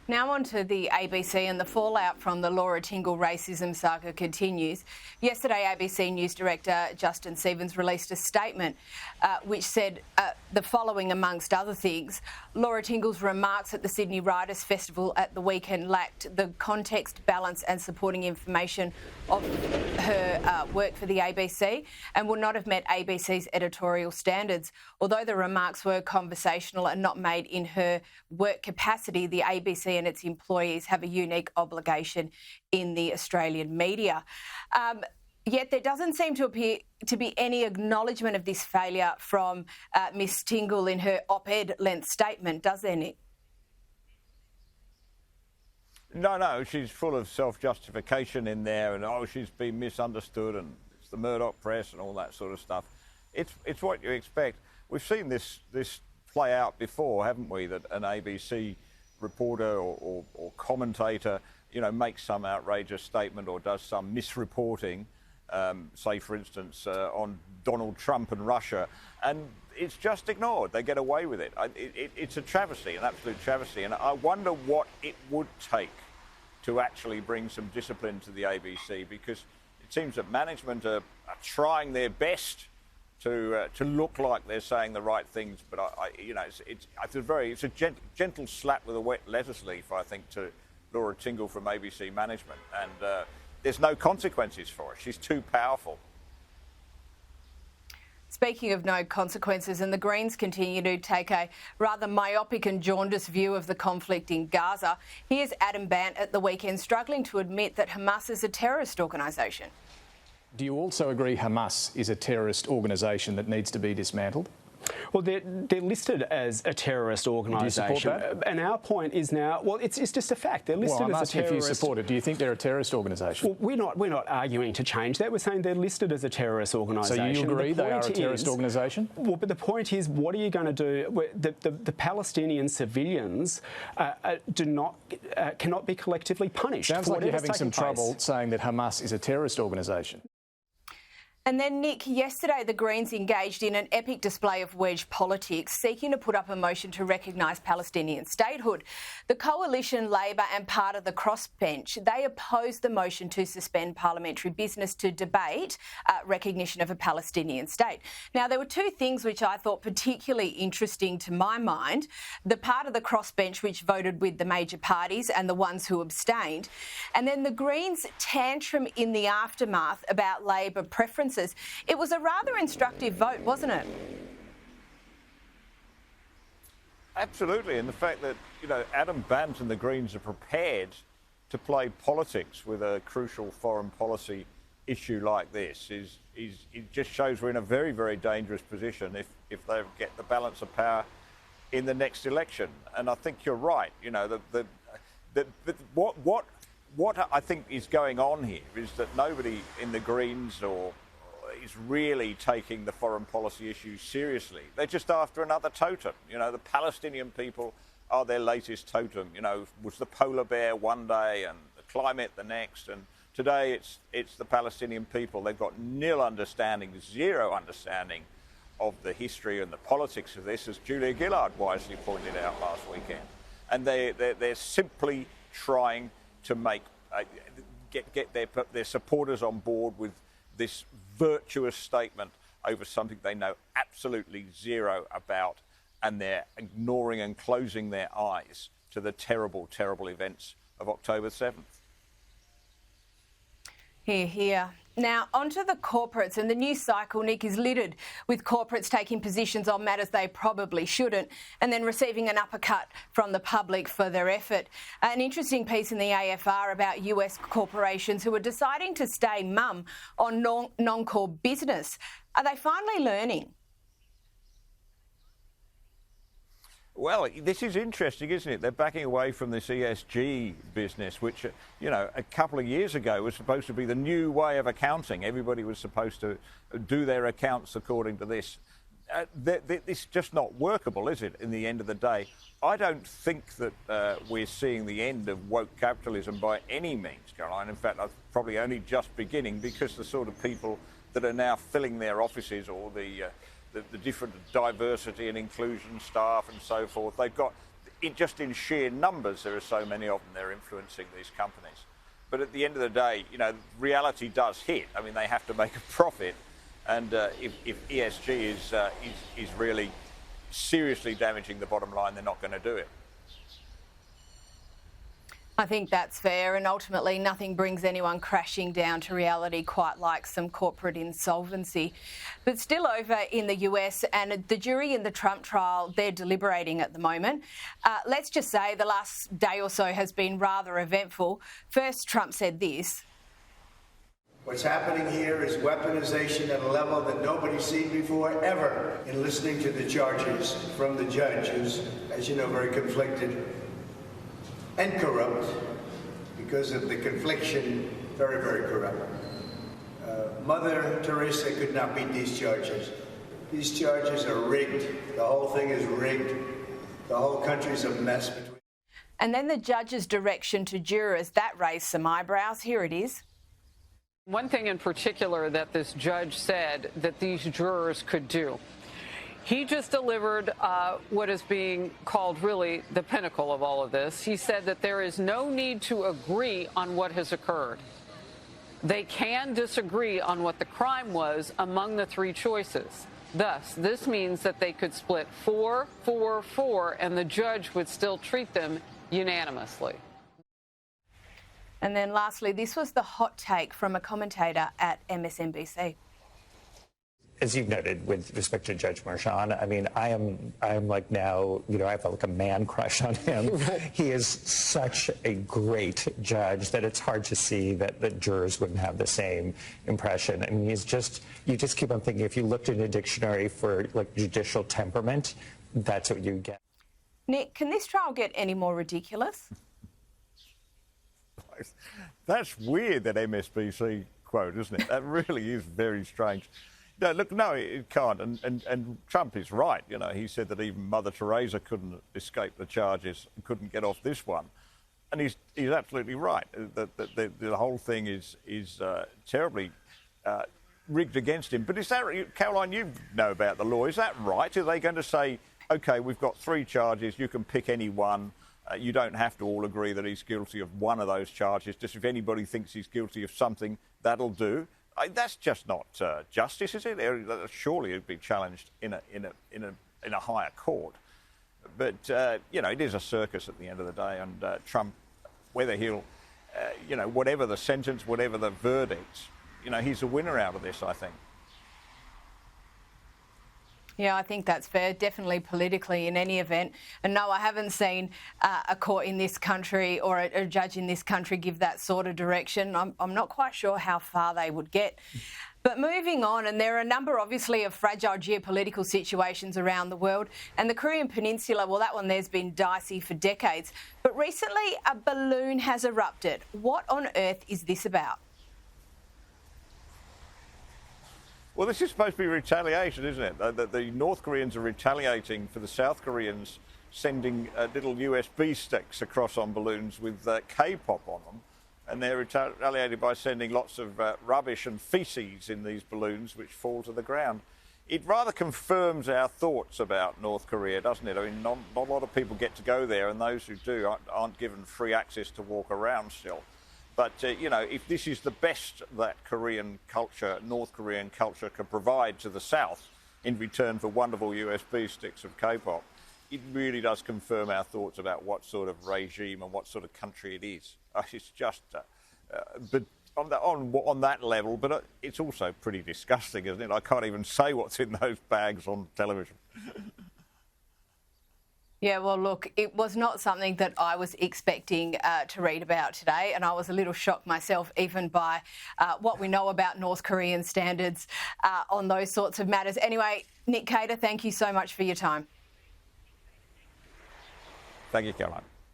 Now on to the ABC, and the fallout from the Laura Tingle racism saga continues. Yesterday, ABC News Director Justin Stevens released a statement which said the following, amongst other things: Laura Tingle's remarks at the Sydney Writers' Festival at the weekend lacked the context, balance and supporting information of her work for the ABC and would not have met ABC's editorial standards. Although the remarks were conversational and not made in her work capacity, the ABC and its employees have a unique obligation in the Australian media. Yet there doesn't seem to appear to be any acknowledgement of this failure from Ms Tingle in her op-ed length statement, does there, Nick? No, she's full of self-justification in there, and she's been misunderstood, and it's the Murdoch press and all that sort of stuff. It's what you expect. We've seen this play out before, haven't we? That an ABC reporter or commentator, makes some outrageous statement or does some misreporting, say for instance on Donald Trump and Russia, and it's just ignored. They get away with it. It's a travesty, an absolute travesty, and I wonder what it would take to actually bring some discipline to the ABC, because it seems that management are trying their best to look like they're saying the right things, but it's a gentle slap with a wet lettuce leaf, I think, to Laura Tingle from ABC management, and there's no consequences for her. She's too powerful. Speaking of no consequences, and the Greens continue to take a rather myopic and jaundiced view of the conflict in Gaza, here's Adam Bandt at the weekend struggling to admit that Hamas is a terrorist organisation. Do you also agree Hamas is a terrorist organisation that needs to be dismantled? Well, they're listed as a terrorist organisation. Do you support that? And our point is now, well, it's just a fact. They're listed I'm as a asking terrorist. if you support it. Do you think they're a terrorist organisation? Well, we're not arguing to change that. We're saying they're listed as a terrorist organisation. So you agree they are a terrorist organisation? Well, but the point is, what are you going to do? The Palestinian civilians cannot be collectively punished. Sounds like you're having some trouble saying that Hamas is a terrorist organisation. And then, Nick, yesterday the Greens engaged in an epic display of wedge politics, seeking to put up a motion to recognise Palestinian statehood. The Coalition, Labor and part of the crossbench, they opposed the motion to suspend parliamentary business to debate recognition of a Palestinian state. Now, there were two things which I thought particularly interesting to my mind. The part of the crossbench which voted with the major parties and the ones who abstained. And then the Greens' tantrum in the aftermath about Labor preferences. It was a rather instructive vote, wasn't it? Absolutely, and the fact that Adam Bandt and the Greens are prepared to play politics with a crucial foreign policy issue like this it just shows we're in a very, very dangerous position if they get the balance of power in the next election. And I think you're right. What I think is going on here is that nobody in the Greens is really taking the foreign policy issues seriously. They're just after another totem. The Palestinian people are their latest totem. Was the polar bear one day and the climate the next, and today it's the Palestinian people. They've got zero understanding of the history and the politics of this, as Julia Gillard wisely pointed out last weekend. And they're simply trying to get their supporters on board with this virtuous statement over something they know absolutely zero about, and they're ignoring and closing their eyes to the terrible, terrible events of October 7th. Here. Now, onto the corporates, and the news cycle, Nick, is littered with corporates taking positions on matters they probably shouldn't and then receiving an uppercut from the public for their effort. An interesting piece in the AFR about US corporations who are deciding to stay mum on non-core business. Are they finally learning? Well, this is interesting, isn't it? They're backing away from this ESG business, which, a couple of years ago was supposed to be the new way of accounting. Everybody was supposed to do their accounts according to this. This is just not workable, is it, in the end of the day? I don't think that we're seeing the end of woke capitalism by any means, Caroline. In fact, I'm probably only just beginning, because the sort of people that are now filling their offices, or the different diversity and inclusion staff and so forth, they've got just in sheer numbers, there are so many of them. They're influencing these companies. But at the end of the day, reality does hit. I mean, they have to make a profit, and if ESG is really seriously damaging the bottom line, they're not going to do it. I think that's fair, and ultimately nothing brings anyone crashing down to reality quite like some corporate insolvency. But still over in the US, and the jury in the Trump trial, they're deliberating at the moment. Let's just say the last day or so has been rather eventful. First, Trump said this. What's happening here is weaponization at a level that nobody's seen before, ever, in listening to the charges from the judge, who's, as you know, very conflicted and corrupt, because of the confliction, very, very corrupt. Mother Teresa could not beat these charges. These charges are rigged. The whole thing is rigged. The whole country's a mess. And then the judge's direction to jurors, that raised some eyebrows. Here it is. One thing in particular that this judge said that these jurors could do. He just delivered what is being called really the pinnacle of all of this. He said that there is no need to agree on what has occurred. They can disagree on what the crime was among the three choices. Thus, this means that they could split 4-4-4, and the judge would still treat them unanimously. And then lastly, this was the hot take from a commentator at MSNBC. As you've noted, with respect to Judge Merchan, I mean, I am like now, I have like a man crush on him. He is such a great judge that it's hard to see that the jurors wouldn't have the same impression. I mean, you just keep on thinking, if you looked in a dictionary for like judicial temperament, that's what you get. Nick, can this trial get any more ridiculous? That's weird, that MSNBC quote, isn't it? That really is very strange. No, look, no, it can't. And Trump is right. He said that even Mother Teresa couldn't escape the charges and couldn't get off this one. And he's absolutely right. The whole thing is terribly rigged against him. But is that, Caroline, you know about the law, is that right? Are they going to say, OK, we've got three charges, you can pick any one, you don't have to all agree that he's guilty of one of those charges, just if anybody thinks he's guilty of something, that'll do? That's just not justice, is it? Surely it'd be challenged in a higher court. But it is a circus at the end of the day, and Trump, whether he'll, whatever the sentence, whatever the verdict, he's a winner out of this, I think. Yeah, I think that's fair, definitely politically in any event. And no, I haven't seen a court in this country or a judge in this country give that sort of direction. I'm not quite sure how far they would get. But moving on, and there are a number, obviously, of fragile geopolitical situations around the world. And the Korean Peninsula, well, that one there's been dicey for decades. But recently, a balloon has erupted. What on earth is this about? Well, this is supposed to be retaliation, isn't it? The North Koreans are retaliating for the South Koreans sending little USB sticks across on balloons with K-pop on them. And they're retaliated by sending lots of rubbish and feces in these balloons, which fall to the ground. It rather confirms our thoughts about North Korea, doesn't it? I mean, not a lot of people get to go there, and those who do aren't given free access to walk around still. But, if this is the best that North Korean culture can provide to the South in return for wonderful USB sticks of K-pop, it really does confirm our thoughts about what sort of regime and what sort of country it is. It's just, but on that level, but it's also pretty disgusting, isn't it? I can't even say what's in those bags on television. Yeah, well, look, it was not something that I was expecting to read about today, and I was a little shocked myself even by what we know about North Korean standards on those sorts of matters. Anyway, Nick Cater, thank you so much for your time. Thank you, Caroline.